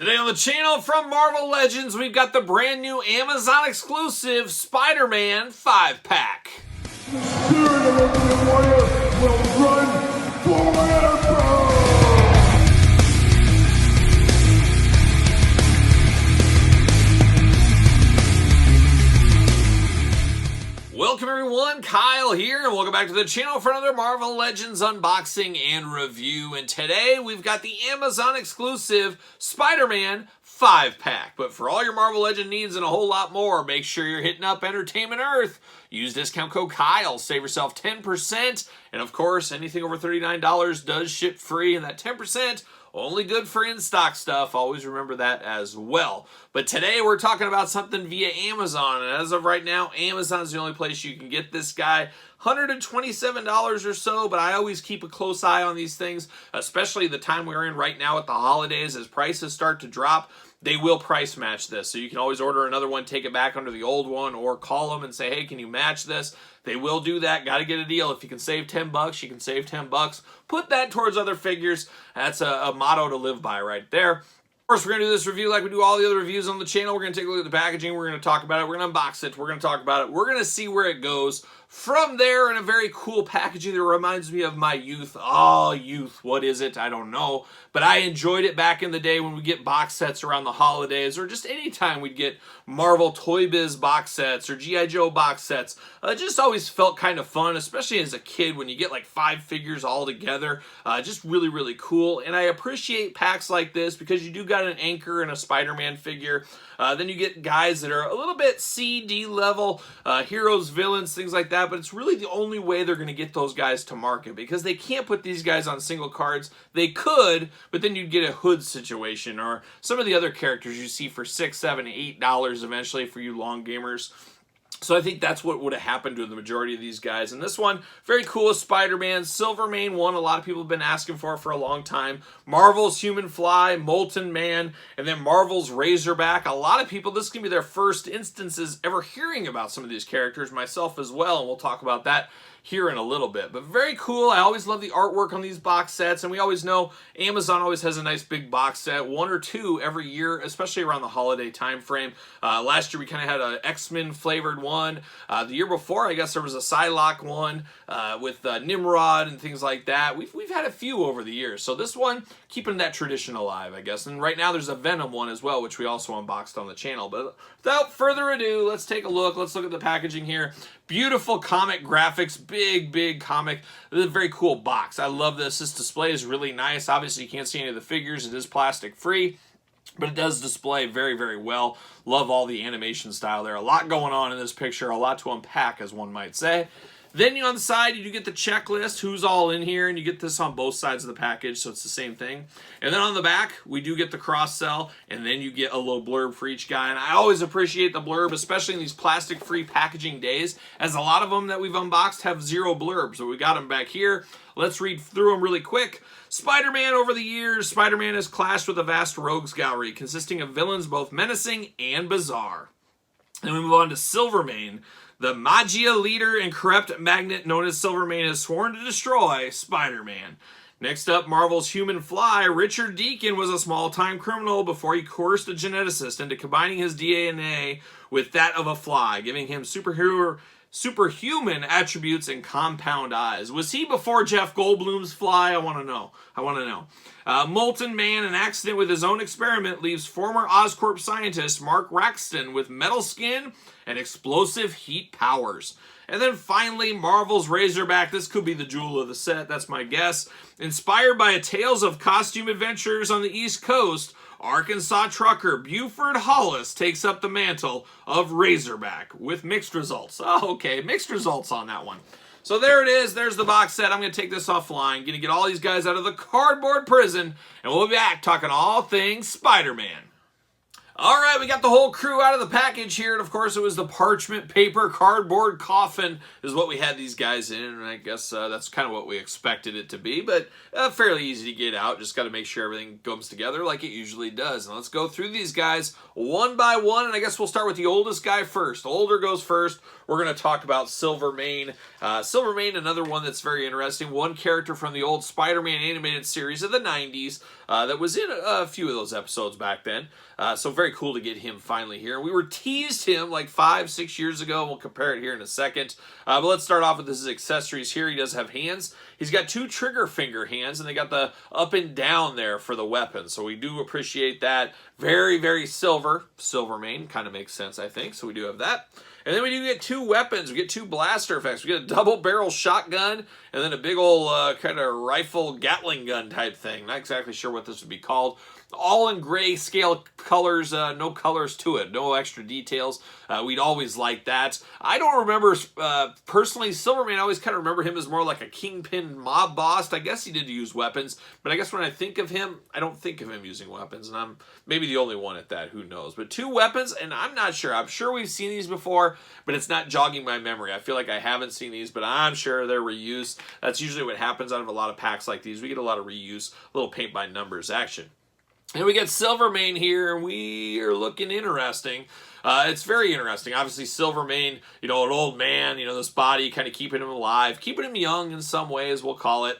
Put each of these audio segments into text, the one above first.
Today on the channel from Marvel Legends, we've got the brand new Amazon exclusive Spider-Man 5-pack. The spirit of Ultimate Warrior will run forever! Welcome everyone, Kyle here, and welcome back to the channel for another Marvel Legends unboxing and review. And today we've got the Amazon exclusive Spider-Man 5-pack. But for all your Marvel Legend needs and a whole lot more, make sure you're hitting up Entertainment Earth. Use discount code Kyle, save yourself 10%. And of course, anything over $39 does ship free, and that 10% only good for in-stock stuff. Always remember that as well. But today we're talking about something via Amazon. And as of right now, Amazon's the only place you can get this guy. $127 or so, but I always keep a close eye on these things, especially the time we're in right now at the holidays. As prices start to drop, they will price match this. So you can always order another one, take it back under the old one, or call them and say, hey, can you match this? They will do that. Got to get a deal. If you can save 10 bucks, you can save 10 bucks. Put that towards other figures. That's a motto to live by right there. Of course, we're going to do this review like we do all the other reviews on the channel. We're going to take a look at the packaging. We're going to talk about it. We're going to unbox it. We're going to talk about it. We're going to see where it goes. From there, in a very cool packaging that reminds me of my youth. Oh, youth. What is it? I don't know. But I enjoyed it back in the day when we get box sets around the holidays, or just any time we'd get Marvel Toy Biz box sets or G.I. Joe box sets. It just always felt kind of fun, especially as a kid when you get like 5 figures all together. Just really, really cool. And I appreciate packs like this because you do got an anchor and a Spider-Man figure. Then you get guys that are a little bit C, D level, heroes, villains, things like that. But it's really the only way they're going to get those guys to market, because they can't put these guys on single cards. They could, but then you'd get a Hood situation or some of the other characters you see for $6, $7, $8 eventually for you long gamers. So I think that's what would have happened to the majority of these guys. And this one, very cool, Spider-Man, Silvermane one, a lot of people have been asking for a long time. Marvel's Human Fly, Molten Man, and then Marvel's Razorback. A lot of people, this is going to be their first instances ever hearing about some of these characters, myself as well, and we'll talk about that here in a little bit. But very cool. I always love the artwork on these box sets, and we always know Amazon always has a nice big box set, 1 or 2 every year, especially around the holiday time frame. Last year we kind of had an X-Men flavored one. The year before, I guess there was a Psylocke one with Nimrod and things like that. We've had a few over the years, so this one keeping that tradition alive, I guess. And right now there's a Venom one as well, which we also unboxed on the channel. But without further ado, let's take a look. Let's look at the packaging here. Beautiful comic graphics, big comic. This is a very cool box. I love this. This display is really nice. Obviously, you can't see any of the figures. It is plastic free, but it does display very well. Love all the animation style there. A lot going on in this picture, a lot to unpack, as one might say. Then on the side, you do get the checklist, who's all in here, and you get this on both sides of the package, so it's the same thing. And then on the back, we do get the cross-sell, and then you get a little blurb for each guy. And I always appreciate the blurb, especially in these plastic-free packaging days, as a lot of them that we've unboxed have 0 blurbs. So we got them back here. Let's read through them really quick. Spider-Man. Over the years, Spider-Man has clashed with a vast rogues gallery, consisting of villains both menacing and bizarre. Then we move on to Silvermane. The Magia leader and corrupt magnet known as Silvermane has sworn to destroy Spider-Man. Next up, Marvel's Human Fly. Richard Deacon was a small-time criminal before he coerced a geneticist into combining his DNA with that of a fly, giving him superhuman attributes and compound eyes. Was he before Jeff Goldblum's Fly? I want to know. Molten Man, an accident with his own experiment, leaves former Oscorp scientist Mark Raxton with metal skin and explosive heat powers. And then finally, Marvel's Razorback. This could be the jewel of the set, that's my guess. Inspired by a tales of costume adventures on the East Coast, Arkansas trucker Buford Hollis takes up the mantle of Razorback with mixed results. Oh, okay, mixed results on that one. So there it is. There's the box set. I'm going to take this offline. Going to get all these guys out of the cardboard prison, and we'll be back talking all things Spider-Man. All right, we got the whole crew out of the package here, and of course it was the parchment paper cardboard coffin is what we had these guys in, and I guess that's kind of what we expected it to be, but fairly easy to get out. Just got to make sure everything comes together like it usually does. And let's go through these guys one by one, and I guess we'll start with the oldest guy first. Older goes first. We're going to talk about Silvermane. Silvermane, another one that's very interesting. One character from the old Spider-Man animated series of the 90s that was in a few of those episodes back then. So very cool to get him finally here. We were teased him like 5-6 years ago. We'll compare it here in a second. But let's start off with his accessories here. He does have hands. He's got 2 trigger finger hands, and they got the up and down there for the weapon. So we do appreciate that. Very, very silver. Silvermane kind of makes sense, I think. So we do have that. And then we do get 2 weapons. We get 2 blaster effects. We get a double barrel shotgun and then a big old kind of rifle Gatling gun type thing. Not exactly sure what this would be called. All in grayscale colors, no colors to it, no extra details. We'd always like that. I don't remember, personally, Silvermane, I always kind of remember him as more like a kingpin mob boss. I guess he did use weapons, but I guess when I think of him, I don't think of him using weapons, and I'm maybe the only one at that, who knows. But 2 weapons, and I'm not sure. I'm sure we've seen these before, but it's not jogging my memory. I feel like I haven't seen these, but I'm sure they're reused. That's usually what happens out of a lot of packs like these. We get a lot of reuse, a little paint by numbers action. And we get Silvermane here, and we are looking interesting. It's very interesting. Obviously, Silvermane, you know, an old man, you know, this body kind of keeping him alive, keeping him young in some ways, we'll call it.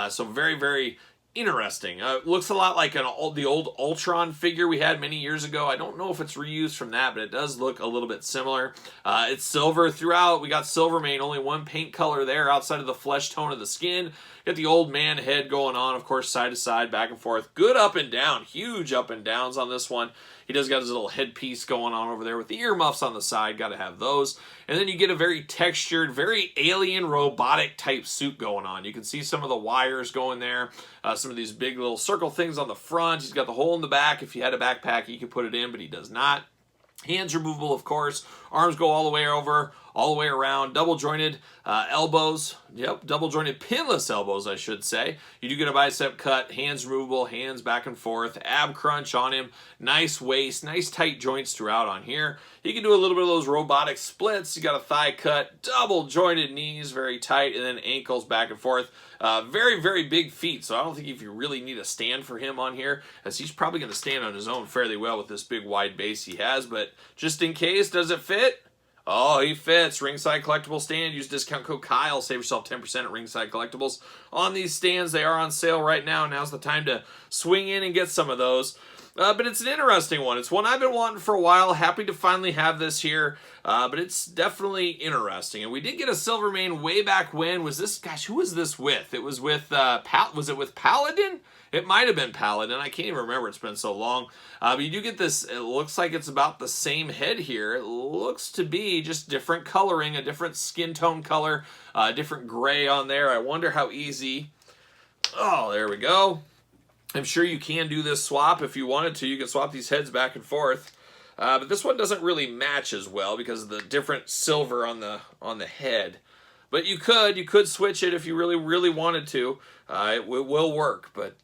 So very, very interesting. Looks a lot like the old Ultron figure we had many years ago. I don't know if it's reused from that, but it does look a little bit similar. It's silver throughout. We got Silvermane, only one paint color there outside of the flesh tone of the skin. Got the old man head going on, of course, side to side, back and forth. Good up and down, huge up and downs on this one. He does got his little headpiece going on over there with the earmuffs on the side. Got to have those. And then you get a very textured, very alien robotic type suit going on. You can see some of the wires going there. Some of these big little circle things on the front. He's got the hole in the back. If you had a backpack, you could put it in, but he does not. Hands removable, of course. Arms go all the way over, all the way around. Double jointed elbows. Yep, double jointed pinless elbows, I should say. You do get a bicep cut. Hands removable, hands back and forth. Ab crunch on him. Nice waist, nice tight joints throughout on here. He can do a little bit of those robotic splits. You got a thigh cut, double jointed knees, very tight, and then ankles back and forth. Very, very big feet, so I don't think if you really need a stand for him on here, as he's probably going to stand on his own fairly well with this big wide base he has, but just in case, does it fit? Oh, he fits. Ringside Collectible stand. Use discount code Kyle. Save yourself 10% at Ringside Collectibles. On these stands, they are on sale right now. Now's the time to swing in and get some of those. But it's an interesting one. It's one I've been wanting for a while. Happy to finally have this here. But it's definitely interesting. And we did get a Silvermane way back when. Was this, gosh, who was this with? It was with, was it with Paladin? It might have been Paladin. I can't even remember. It's been so long. But you do get this, it looks like it's about the same head here. It looks to be just different coloring, a different skin tone color, different gray on there. I wonder how easy. Oh, there we go. I'm sure you can do this swap if you wanted to. You can swap these heads back and forth. But this one doesn't really match as well because of the different silver on the head. But you could switch it if you really, really wanted to. It will work, but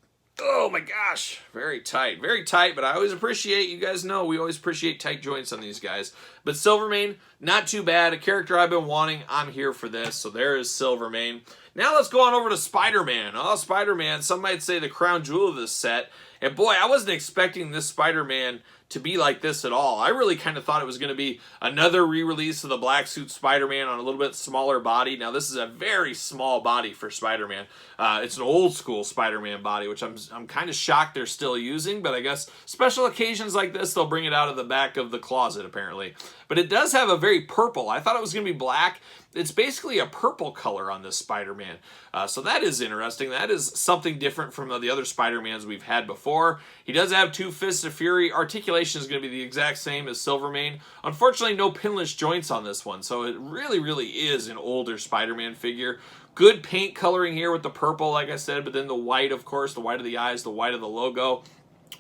oh my gosh, very tight, but I always appreciate, you guys know, we always appreciate tight joints on these guys. But Silvermane, not too bad, a character I've been wanting, I'm here for this, so there is Silvermane. Now let's go on over to Spider-Man. Oh, Spider-Man, some might say the crown jewel of this set, and boy, I wasn't expecting this Spider-Man to be like this at all. I really kind of thought it was going to be another re-release of the black suit Spider-Man on a little bit smaller body. Now this is a very small body for Spider-Man. It's an old school Spider-Man body, which I'm kind of shocked they're still using, but I guess special occasions like this, they'll bring it out of the back of the closet apparently. But it does have a very purple. I thought it was going to be black. It's basically a purple color on this Spider-Man. So that is interesting. That is something different from the other Spider-Mans we've had before. He does have 2 Fists of Fury. Articulation is going to be the exact same as Silvermane. Unfortunately, no pinless joints on this one. So it really, really is an older Spider-Man figure. Good paint coloring here with the purple, like I said, but then the white, of course, the white of the eyes, the white of the logo.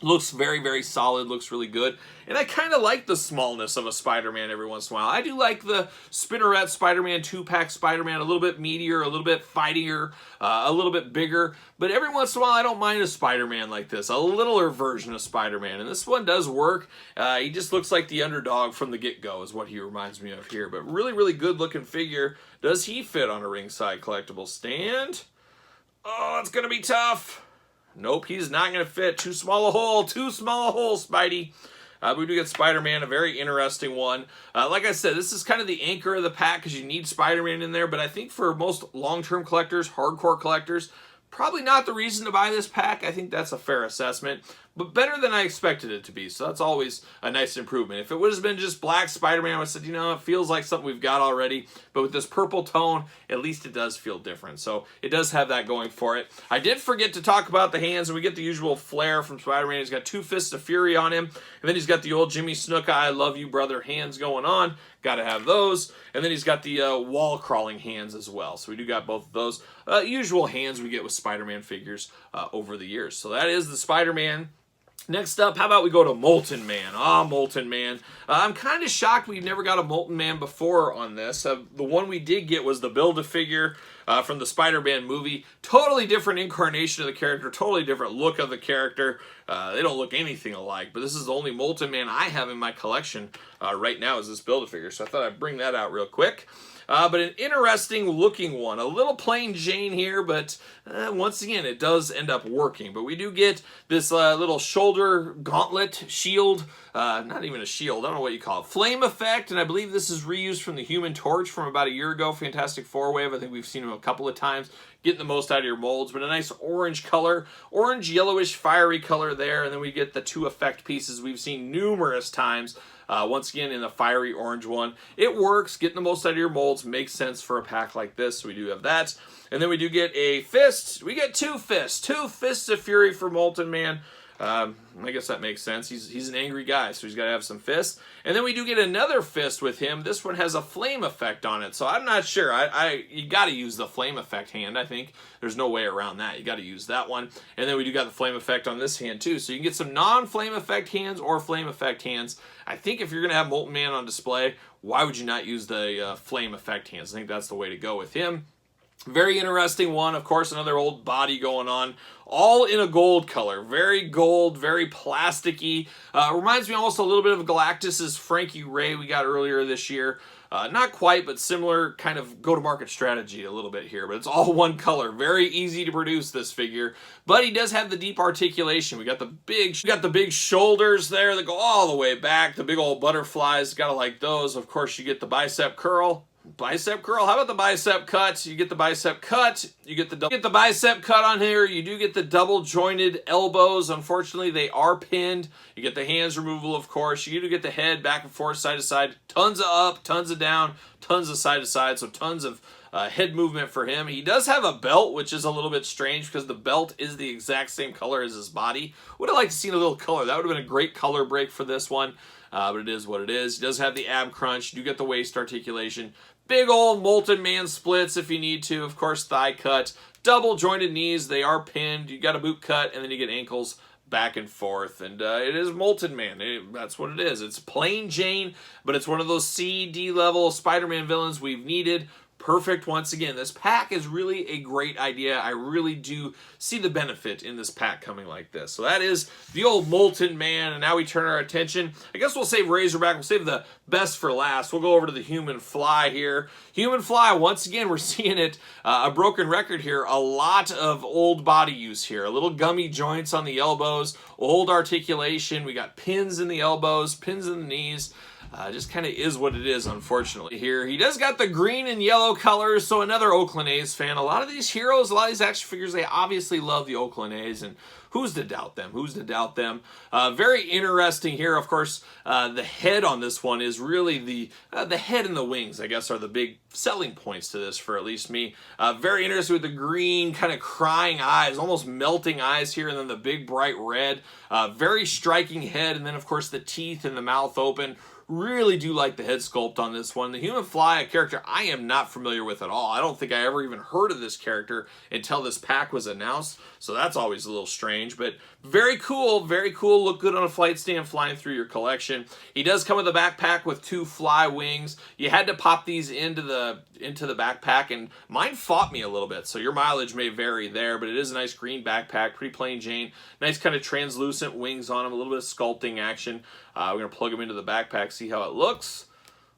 Looks very, very solid, looks really good. And I kind of like the smallness of a Spider-Man every once in a while. I do like the Spinneret Spider-Man, 2-pack Spider-Man, a little bit meatier, a little bit fightier, a little bit bigger. But every once in a while, I don't mind a Spider-Man like this, a littler version of Spider-Man. And this one does work. He just looks like the underdog from the get-go is what he reminds me of here. But really, really good looking figure. Does he fit on a ringside collectible stand? Oh, it's going to be tough. Nope, he's not going to fit. Too small a hole, Spidey. We do get Spider-Man, a very interesting one. Like I said, this is kind of the anchor of the pack because you need Spider-Man in there, but I think for most long-term collectors, hardcore collectors, probably not the reason to buy this pack. I think that's a fair assessment, but better than I expected it to be, so that's always a nice improvement. If it would have been just black Spider-Man, I would have said, you know, it feels like something we've got already, but with this purple tone, at least it does feel different, so it does have that going for it. I did forget to talk about the hands, and we get the usual flair from Spider-Man. He's got 2 fists of fury on him, and then he's got the old Jimmy Snuka, I love you, brother, hands going on. Got to have those. And then he's got the wall-crawling hands as well. So we do got both of those. Usual hands we get with Spider-Man figures over the years. So that is the Spider-Man. Next up, how about we go to Molten Man? Molten Man. I'm kind of shocked we've never got a Molten Man before on this. The one we did get was the Build-A-Figure from the Spider-Man movie. Totally different incarnation of the character, totally different look of the character. They don't look anything alike, but this is the only Molten Man I have in my collection right now is this Build-A-Figure, so I thought I'd bring that out real quick. But an interesting looking one. A little plain Jane here, but once again, it does end up working. But we do get this little shoulder gauntlet shield. Not even a shield, I don't know what you call it. Flame effect, and I believe this is reused from the Human Torch from about a year ago. Fantastic Four-Wave, I think we've seen him a couple of times. Getting the most out of your molds, but a nice orange color. Orange, yellowish, fiery color there. And then we get the 2 effect pieces we've seen numerous times. Once again, in the fiery orange one. It works. Getting the most out of your molds makes sense for a pack like this. So we do have that. And then we do get a fist. We get 2 fists. 2 fists of fury for Molten Man. I guess that makes sense. He's an angry guy, so he's got to have some fists. And then we do get another fist with him. This one has a flame effect on it, so I'm not sure. You got to use the flame effect hand, I think. There's no way around that. You got to use that one. And then we do got the flame effect on this hand, too. So you can get some non-flame effect hands or flame effect hands. I think if you're going to have Molten Man on display, why would you not use the flame effect hands? I think that's the way to go with him. Very interesting one. Of course, another old body going on. All in a gold color. Very gold, very plasticky. Reminds me almost a little bit of Galactus's Frankie Ray we got earlier this year. Not quite, but similar kind of go-to-market strategy a little bit here. But it's all one color. Very easy to produce, this figure. But he does have the deep articulation. We got the big shoulders there that go all the way back. The big old butterflies. Gotta like those. Of course, you get the bicep curl. Bicep curl. How about the bicep cut? You get the bicep cut. You get the bicep cut on here. You do get the double jointed elbows. Unfortunately, they are pinned. You get the hands removal, of course. You do get the head back and forth, side to side. Tons of up, tons of down, tons of side to side. So tons of head movement for him. He does have a belt, which is a little bit strange because the belt is the exact same color as his body. Would have liked to see a little color. That would have been a great color break for this one. But it is what it is. He does have the ab crunch. You do get the waist articulation. Big old Molten Man splits if you need to. Of course, thigh cut. Double jointed knees. They are pinned. You got a boot cut, and then you get ankles back and forth. And it is Molten Man. That's what it is. It's plain Jane, but it's one of those C, D level Spider-Man villains we've needed. Perfect once again. This pack is really a great idea. I really do see the benefit in this pack coming like this. So that is the old Molten Man, and now we turn our attention. I guess we'll save Razorback. We'll save the best for last. We'll go over to the Human Fly here. Human Fly, once again, we're seeing it, a broken record here. A lot of old body use here. A little gummy joints on the elbows, old articulation. We got pins in the elbows, pins in the knees. Just kind of is what it is, unfortunately, here. He does got the green and yellow colors, so another Oakland A's fan. A lot of these heroes, a lot of these action figures, they obviously love the Oakland A's, and who's to doubt them? Who's to doubt them? Very interesting here, of course. The head on this one is really the head and the wings, I guess, are the big selling points to this for at least me. Very interesting with the green, kind of crying eyes, almost melting eyes here, and then the big bright red. Very striking head, and then, of course, the teeth and the mouth open. Really do like the head sculpt on this one. The Human Fly, a character I am not familiar with at all. I don't think I ever even heard of this character until this pack was announced, so that's always a little strange. range, but very cool, very cool. Look good on a flight stand flying through your collection. He does come with a backpack with 2 fly wings. You had to pop these into the backpack, and mine fought me a little bit, so your mileage may vary there, but it is a nice green backpack, pretty plain Jane. Nice kind of translucent wings on him, a little bit of sculpting action. We're going to plug them into the backpack, see how it looks.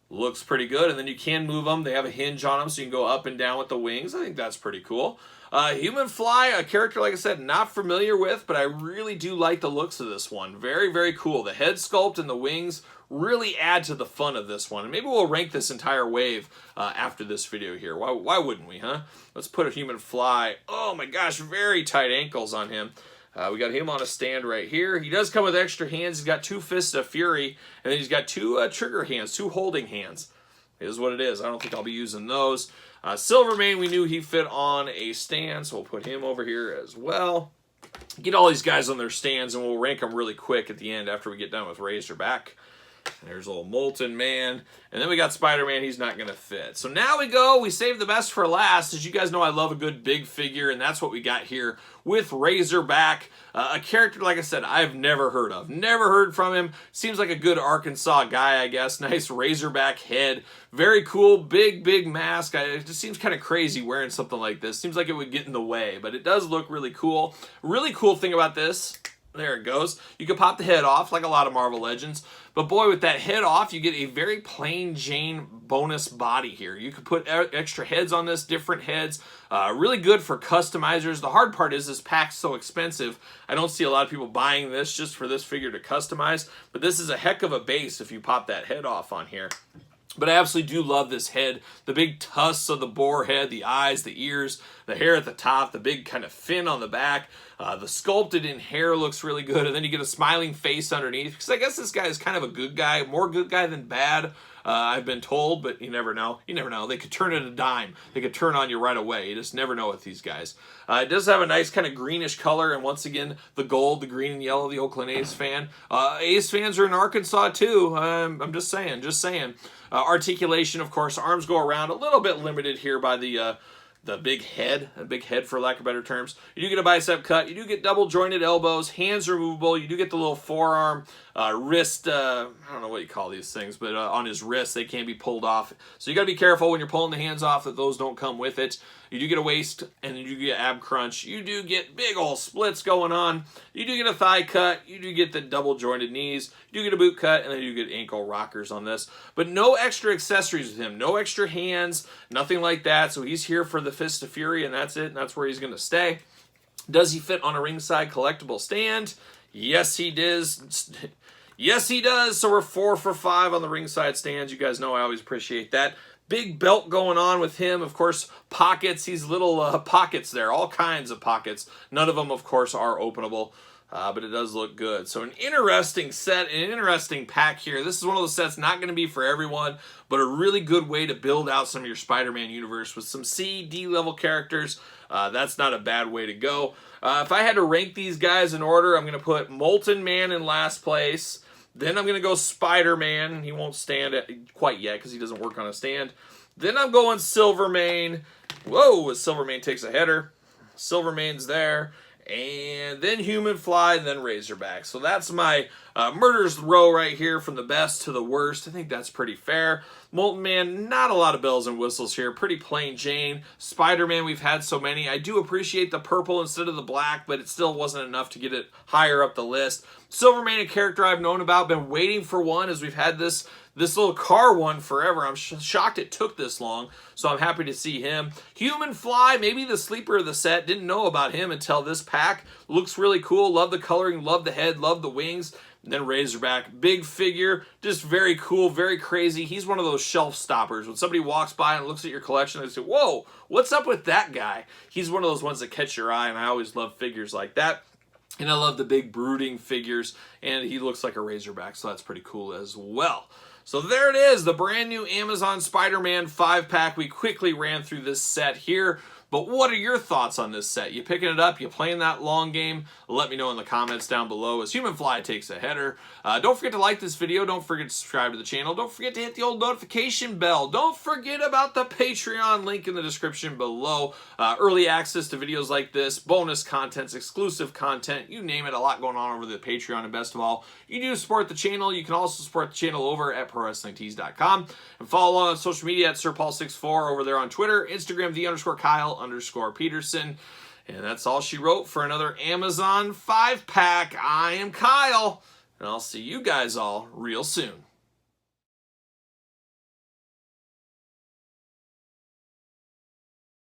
Looks pretty good, and then you can move them. They have a hinge on them, so you can go up and down with the wings. I think that's pretty cool. Human Fly, a character, like I said, not familiar with, but I really do like the looks of this one. Very, very cool. The head sculpt and the wings really add to the fun of this one. And maybe we'll rank this entire wave after this video here. Why wouldn't we, huh? Let's put a Human Fly. Oh my gosh, very tight ankles on him. We got him on a stand right here. He does come with extra hands. He's got 2 Fists of Fury, and then he's got 2 trigger hands, 2 holding hands. It is what it is. I don't think I'll be using those. Silvermane, we knew he fit on a stand, so we'll put him over here as well. Get all these guys on their stands, and we'll rank them really quick at the end after we get done with Razorback. There's old Molten Man. And then we got Spider-Man. He's not going to fit. So now we save the best for last. As you guys know, I love a good big figure, and that's what we got here with Razorback. A character, like I said, I've never heard of. Never heard from him. Seems like a good Arkansas guy, I guess. Nice Razorback head. Very cool. Big, big mask. It just seems kind of crazy wearing something like this. Seems like it would get in the way, but it does look really cool. Really cool thing about this, there it goes. You can pop the head off like a lot of Marvel Legends. But boy, with that head off, you get a very plain Jane bonus body here. You could put extra heads on this, different heads. Really good for customizers. The hard part is this pack's so expensive. I don't see a lot of people buying this just for this figure to customize. But this is a heck of a base if you pop that head off on here. But I absolutely do love this head. The big tusks of the boar head, the eyes, the ears, the hair at the top, the big kind of fin on the back. The sculpted in hair looks really good. And then you get a smiling face underneath. Because I guess this guy is kind of a good guy. More good guy than bad, I've been told. But you never know. You never know. They could turn it a dime. They could turn on you right away. You just never know with these guys. It does have a nice kind of greenish color. And once again, the gold, the green and yellow, the Oakland A's fan. A's fans are in Arkansas too. I'm just saying. Just saying. Articulation, of course, arms go around, a little bit limited here by the big head, a big head for lack of better terms. You do get a bicep cut, you do get double jointed elbows, hands removable, you do get the little forearm, wrist, I don't know what you call these things, but on his wrist, they can be pulled off. So you got to be careful when you're pulling the hands off that those don't come with it. You do get a waist, and you do get ab crunch. You do get big old splits going on. You do get a thigh cut. You do get the double jointed knees. You do get a boot cut, and then you get ankle rockers on this. But no extra accessories with him. No extra hands, nothing like that. So he's here for the Fist of Fury, and that's it. And that's where he's going to stay. Does he fit on a ringside collectible stand? Yes, he does. Yes, he does. So we're 4 for 5 on the ringside stands. You guys know I always appreciate that. Big belt going on with him. Of course, pockets. These little pockets there. All kinds of pockets. None of them, of course, are openable. But it does look good. So an interesting set, an interesting pack here. This is one of those sets not going to be for everyone, but a really good way to build out some of your Spider-Man universe with some C, D level characters. That's not a bad way to go. If I had to rank these guys in order, I'm going to put Molten Man in last place. Then I'm going to go Spider-Man. He won't stand quite yet because he doesn't work on a stand. Then I'm going Silvermane. Whoa, Silvermane takes a header. Silvermane's there. And then Human Fly, and then Razorback. So that's my murder's row right here from the best to the worst. I think that's pretty fair. Molten Man, not a lot of bells and whistles here. Pretty plain Jane. Spider-Man, we've had so many. I do appreciate the purple instead of the black, but it still wasn't enough to get it higher up the list. Silvermane, a character I've known about, been waiting for one as we've had this little car one forever. I'm shocked it took this long, so I'm happy to see him. Human Fly, maybe the sleeper of the set. Didn't know about him until this pack. Looks really cool. Love the coloring, love the head, love the wings. And then Razorback, big figure, just very cool, very crazy. He's one of those shelf stoppers. When somebody walks by and looks at your collection, they say, whoa, what's up with that guy? He's one of those ones that catch your eye, and I always love figures like that. And I love the big brooding figures, and he looks like a Razorback, so that's pretty cool as well. So there it is, the brand new Amazon Spider-Man 5-pack. We quickly ran through this set here. But what are your thoughts on this set? You picking it up? You playing that long game? Let me know in the comments down below as Human Fly takes a header. Don't forget to like this video. Don't forget to subscribe to the channel. Don't forget to hit the old notification bell. Don't forget about the Patreon link in the description below. Early access to videos like this, bonus contents, exclusive content, you name it, a lot going on over the Patreon. And best of all, you do support the channel. You can also support the channel over at ProWrestlingTees.com and follow along on social media at SirPaul64 over there on Twitter, Instagram, _Kyle_Peterson. And that's all she wrote for another Amazon 5-pack. I am Kyle, and I'll see you guys all real soon.